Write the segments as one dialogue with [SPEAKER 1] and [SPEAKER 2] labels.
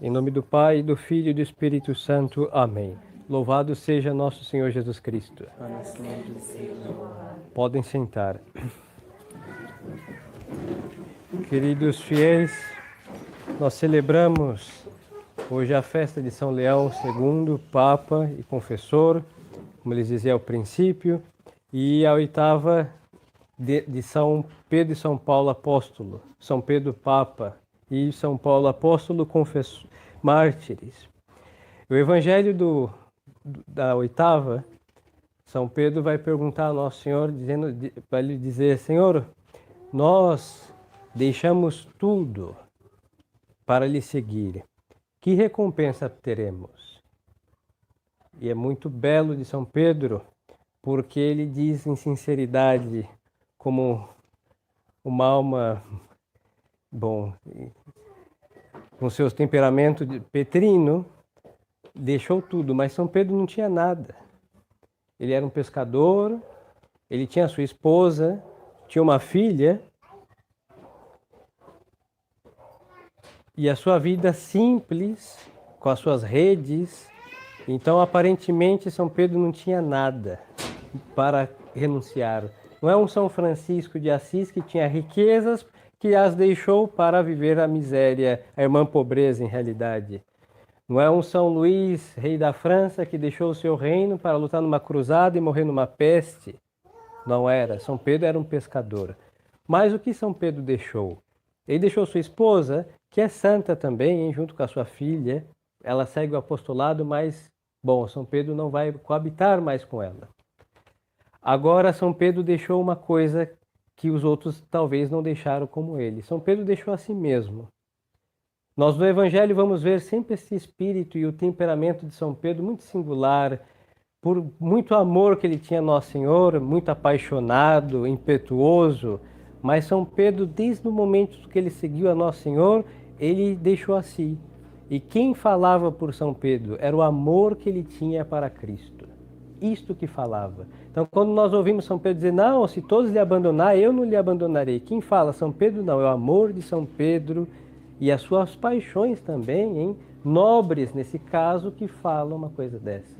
[SPEAKER 1] Em nome do Pai, do Filho e do Espírito Santo. Amém. Louvado seja nosso Senhor Jesus Cristo.
[SPEAKER 2] Para sempre seja louvado.
[SPEAKER 1] Podem sentar. Queridos fiéis, nós celebramos hoje a festa de São Leão II, Papa e Confessor, como eles diziam ao princípio, e a oitava de São Pedro e São Paulo Apóstolo, São Pedro Papa e São Paulo Apóstolo, Confessor, mártires. O Evangelho da oitava, São Pedro vai perguntar ao Nosso Senhor, vai lhe dizer: Senhor, nós deixamos tudo para lhe seguir. Que recompensa teremos? E é muito belo de São Pedro, porque ele diz em sinceridade, como uma alma, com seus temperamentos de petrino, deixou tudo, mas São Pedro não tinha nada. Ele era um pescador, ele tinha sua esposa, tinha uma filha, e a sua vida simples, com as suas redes. Então, aparentemente, São Pedro não tinha nada para renunciar. Não é um São Francisco de Assis que tinha riquezas que as deixou para viver a miséria, a irmã pobreza em realidade. Não é um São Luís, rei da França, que deixou o seu reino para lutar numa cruzada e morrer numa peste. Não era. São Pedro era um pescador. Mas o que São Pedro deixou? Ele deixou sua esposa, que é santa também, junto com a sua filha. Ela segue o apostolado, mas, São Pedro não vai coabitar mais com ela. Agora, São Pedro deixou uma coisa que os outros talvez não deixaram como ele. São Pedro deixou a si mesmo. Nós no Evangelho vamos ver sempre esse espírito e o temperamento de São Pedro muito singular, por muito amor que ele tinha a Nosso Senhor, muito apaixonado, impetuoso. Mas São Pedro, desde o momento que ele seguiu a Nosso Senhor, ele deixou a si. E quem falava por São Pedro era o amor que ele tinha para Cristo. Isto que falava. Então, quando nós ouvimos São Pedro dizer: não, se todos lhe abandonar, eu não lhe abandonarei. Quem fala São Pedro? Não, é o amor de São Pedro e as suas paixões também, hein? Nobres, nesse caso, que falam uma coisa dessa.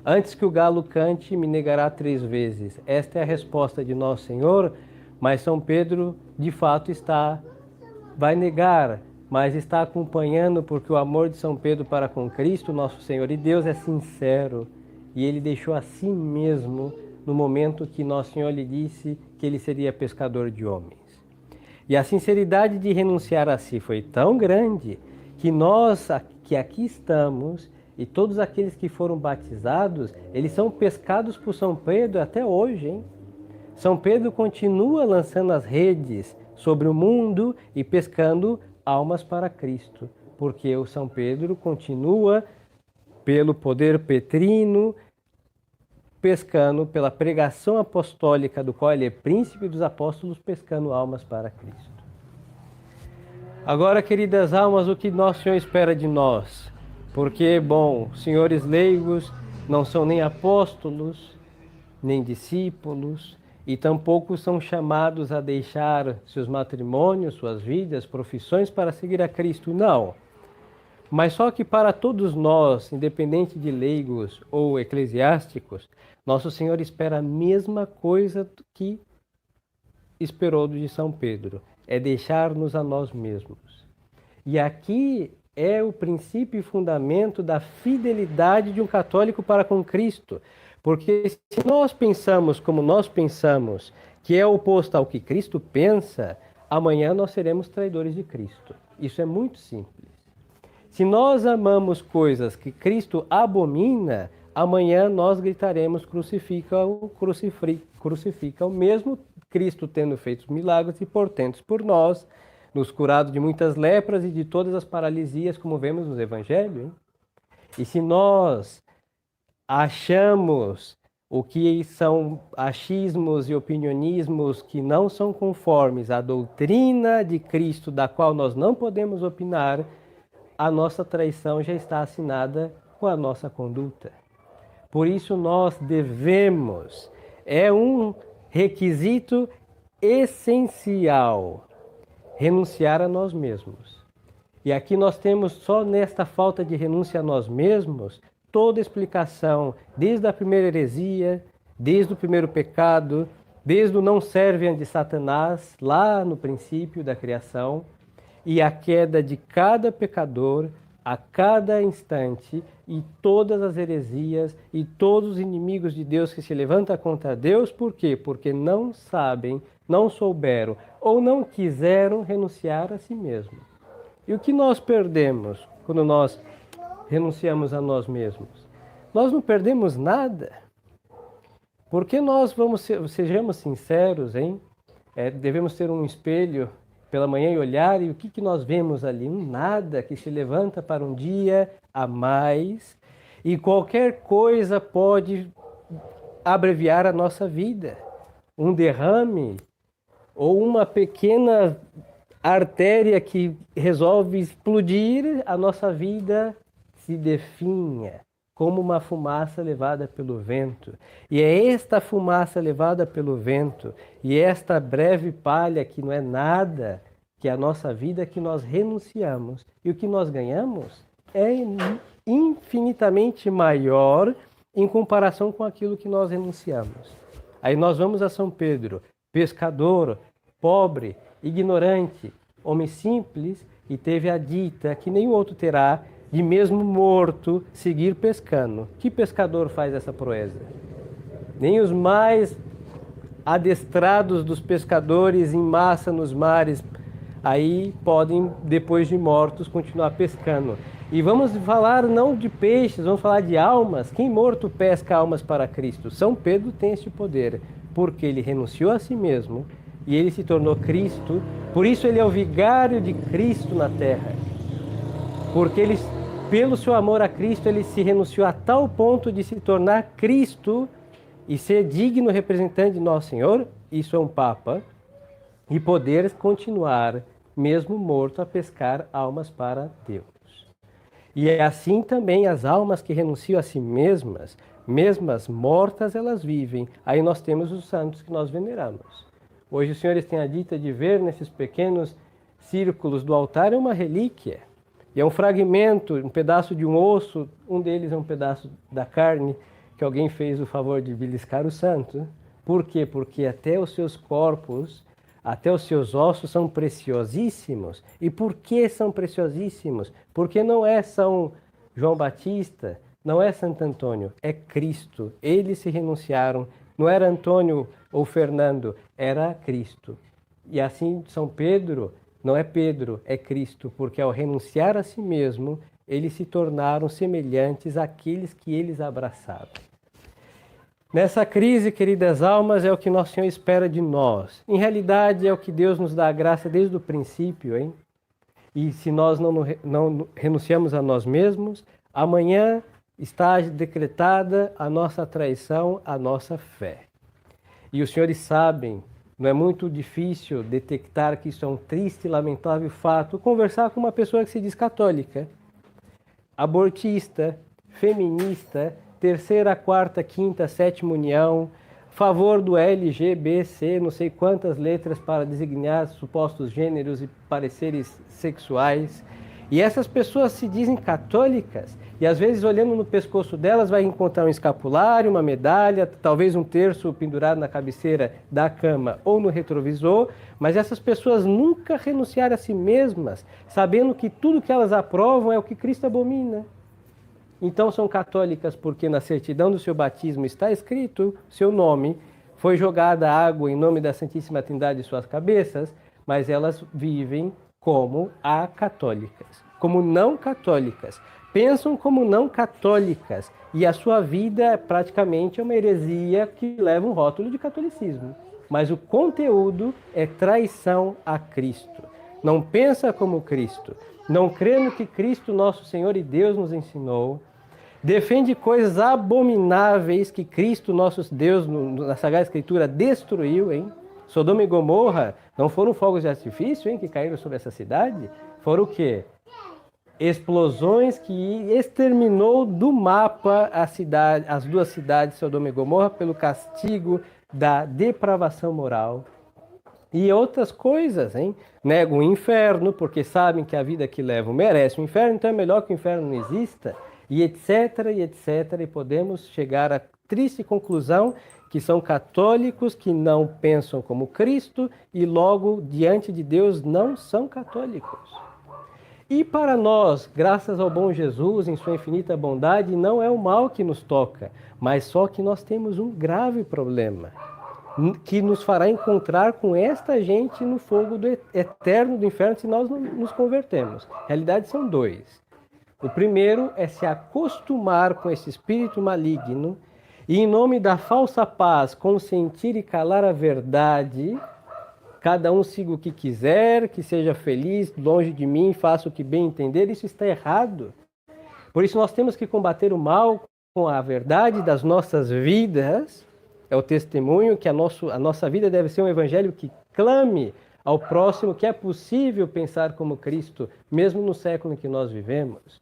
[SPEAKER 1] Antes que o galo cante, me negará 3 vezes. Esta é a resposta de Nosso Senhor, mas São Pedro, de fato, vai negar, mas está acompanhando, porque o amor de São Pedro para com Cristo, Nosso Senhor e Deus, é sincero. E ele deixou a si mesmo no momento que Nosso Senhor lhe disse que ele seria pescador de homens. E a sinceridade de renunciar a si foi tão grande que nós, que aqui estamos, e todos aqueles que foram batizados, eles são pescados por São Pedro até hoje, hein? São Pedro continua lançando as redes sobre o mundo e pescando almas para Cristo, porque o São Pedro continua, pelo poder petrino, pescando, pela pregação apostólica, do qual ele é príncipe dos apóstolos, pescando almas para Cristo. Agora, queridas almas, o que Nosso Senhor espera de nós? Porque, senhores leigos não são nem apóstolos, nem discípulos, e tampouco são chamados a deixar seus matrimônios, suas vidas, profissões para seguir a Cristo. Não. Mas só que para todos nós, independente de leigos ou eclesiásticos, Nosso Senhor espera a mesma coisa que esperou de São Pedro, é deixar-nos a nós mesmos. E aqui é o princípio e fundamento da fidelidade de um católico para com Cristo. Porque se nós pensamos como nós pensamos, que é oposto ao que Cristo pensa, amanhã nós seremos traidores de Cristo. Isso é muito simples. Se nós amamos coisas que Cristo abomina, amanhã nós gritaremos: crucifica-o, crucifica-o, mesmo Cristo tendo feito milagres e portentos por nós, nos curado de muitas lepras e de todas as paralisias, como vemos nos Evangelhos. Hein? E se nós achamos o que são achismos e opinionismos que não são conformes à doutrina de Cristo, da qual nós não podemos opinar, a nossa traição já está assinada com a nossa conduta. Por isso nós devemos, é um requisito essencial, renunciar a nós mesmos. E aqui nós temos só nesta falta de renúncia a nós mesmos, toda a explicação, desde a primeira heresia, desde o primeiro pecado, desde o não servem de Satanás, lá no princípio da criação, e a queda de cada pecador a cada instante, e todas as heresias e todos os inimigos de Deus que se levantam contra Deus. Por quê? Porque não sabem, não souberam ou não quiseram renunciar a si mesmos. E o que nós perdemos quando nós renunciamos a nós mesmos? Nós não perdemos nada. Porque nós sejamos sinceros, hein? Devemos ter um espelho pela manhã e olhar, e o que nós vemos ali? Um nada que se levanta para um dia a mais, e qualquer coisa pode abreviar a nossa vida. Um derrame ou uma pequena artéria que resolve explodir, a nossa vida se definha como uma fumaça levada pelo vento. E é esta fumaça levada pelo vento, e esta breve palha que não é nada, que é a nossa vida, que nós renunciamos. E o que nós ganhamos é infinitamente maior em comparação com aquilo que nós renunciamos. Aí nós vamos a São Pedro, pescador, pobre, ignorante, homem simples, e teve a dita que nenhum outro terá, de mesmo morto seguir pescando. Que pescador faz essa proeza? Nem os mais adestrados dos pescadores em massa nos mares aí podem, depois de mortos, continuar pescando. E vamos falar não de peixes, vamos falar de almas. Quem morto pesca almas para Cristo? São Pedro tem este poder, porque ele renunciou a si mesmo e ele se tornou Cristo. Por isso ele é o vigário de Cristo na terra. Porque ele, pelo seu amor a Cristo, ele se renunciou a tal ponto de se tornar Cristo e ser digno representante de nosso Senhor, isso é um Papa, e poder continuar, mesmo morto, a pescar almas para Deus. E é assim também as almas que renunciam a si mesmas, mesmas mortas, elas vivem. Aí nós temos os santos que nós veneramos. Hoje os senhores têm a dita de ver nesses pequenos círculos do altar é uma relíquia. E é um fragmento, um pedaço de um osso, um deles é um pedaço da carne, que alguém fez o favor de beliscar o santo. Por quê? Porque até os seus corpos, até os seus ossos são preciosíssimos. E por que são preciosíssimos? Porque não é São João Batista, não é Santo Antônio, é Cristo. Eles se renunciaram. Não era Antônio ou Fernando, era Cristo. E assim São Pedro, não é Pedro, é Cristo, porque ao renunciar a si mesmo, eles se tornaram semelhantes àqueles que eles abraçaram. Nessa crise, queridas almas, é o que Nosso Senhor espera de nós. Em realidade, é o que Deus nos dá a graça desde o princípio, hein? E se nós não renunciamos a nós mesmos, amanhã está decretada a nossa traição, a nossa fé. E os senhores sabem, não é muito difícil detectar que isso é um triste e lamentável fato, conversar com uma pessoa que se diz católica, abortista, feminista, terceira, quarta, quinta, sétima união, favor do LGBT, não sei quantas letras para designar supostos gêneros e pareceres sexuais. E essas pessoas se dizem católicas e às vezes olhando no pescoço delas vai encontrar um escapulário, uma medalha, talvez um terço pendurado na cabeceira da cama ou no retrovisor, mas essas pessoas nunca renunciaram a si mesmas, sabendo que tudo que elas aprovam é o que Cristo abomina. Então são católicas porque na certidão do seu batismo está escrito seu nome, foi jogada água em nome da Santíssima Trindade em suas cabeças, mas elas vivem como acatólicas, como não católicas, pensam como não católicas e a sua vida praticamente é uma heresia que leva um rótulo de catolicismo. Mas o conteúdo é traição a Cristo. Não pensa como Cristo, não crê no que Cristo, nosso Senhor e Deus nos ensinou, defende coisas abomináveis que Cristo, nosso Deus, na Sagrada Escritura, destruiu, hein? Sodoma e Gomorra não foram fogos de artifício, hein, que caíram sobre essa cidade? Foram o quê? Explosões que exterminou do mapa a cidade, as duas cidades, Sodoma e Gomorra, pelo castigo da depravação moral. E outras coisas, hein? Negam o inferno, porque sabem que a vida que levam merece o inferno, então é melhor que o inferno não exista, e etc, e etc. E podemos chegar à triste conclusão que são católicos que não pensam como Cristo e logo, diante de Deus, não são católicos. E para nós, graças ao bom Jesus, em sua infinita bondade, não é o mal que nos toca, mas só que nós temos um grave problema, que nos fará encontrar com esta gente no fogo eterno do inferno se nós não nos convertermos. Na realidade, são dois. O primeiro é se acostumar com esse espírito maligno e, em nome da falsa paz, consentir e calar a verdade. Cada um siga o que quiser, que seja feliz, longe de mim, faça o que bem entender. Isso está errado. Por isso nós temos que combater o mal com a verdade das nossas vidas. É o testemunho que a nossa vida deve ser um evangelho que clame ao próximo que é possível pensar como Cristo, mesmo no século em que nós vivemos.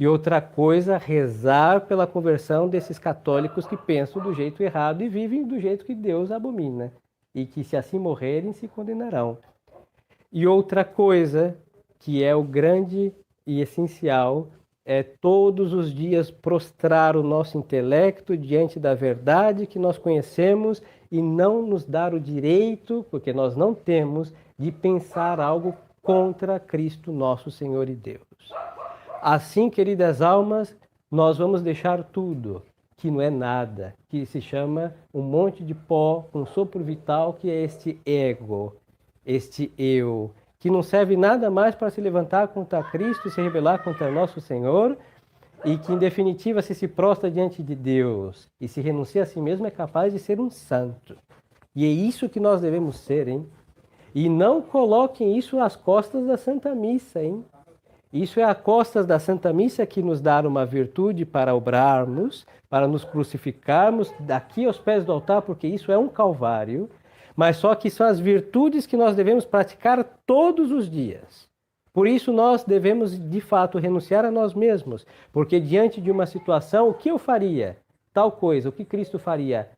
[SPEAKER 1] E outra coisa, rezar pela conversão desses católicos que pensam do jeito errado e vivem do jeito que Deus abomina. E que, se assim morrerem, se condenarão. E outra coisa, que é o grande e essencial, é todos os dias prostrar o nosso intelecto diante da verdade que nós conhecemos e não nos dar o direito, porque nós não temos, de pensar algo contra Cristo, nosso Senhor e Deus. Assim, queridas almas, nós vamos deixar tudo, que não é nada, que se chama um monte de pó, um sopro vital, que é este ego, este eu, que não serve nada mais para se levantar contra Cristo e se rebelar contra nosso Senhor, e que, em definitiva, se prostra diante de Deus e se renuncia a si mesmo, é capaz de ser um santo. E é isso que nós devemos ser, hein? E não coloquem isso às costas da Santa Missa, hein? Isso é a costas da Santa Missa que nos dá uma virtude para obrarmos, para nos crucificarmos daqui aos pés do altar, porque isso é um calvário, mas só que são as virtudes que nós devemos praticar todos os dias. Por isso nós devemos, de fato, renunciar a nós mesmos, porque diante de uma situação, o que eu faria? Tal coisa, o que Cristo faria?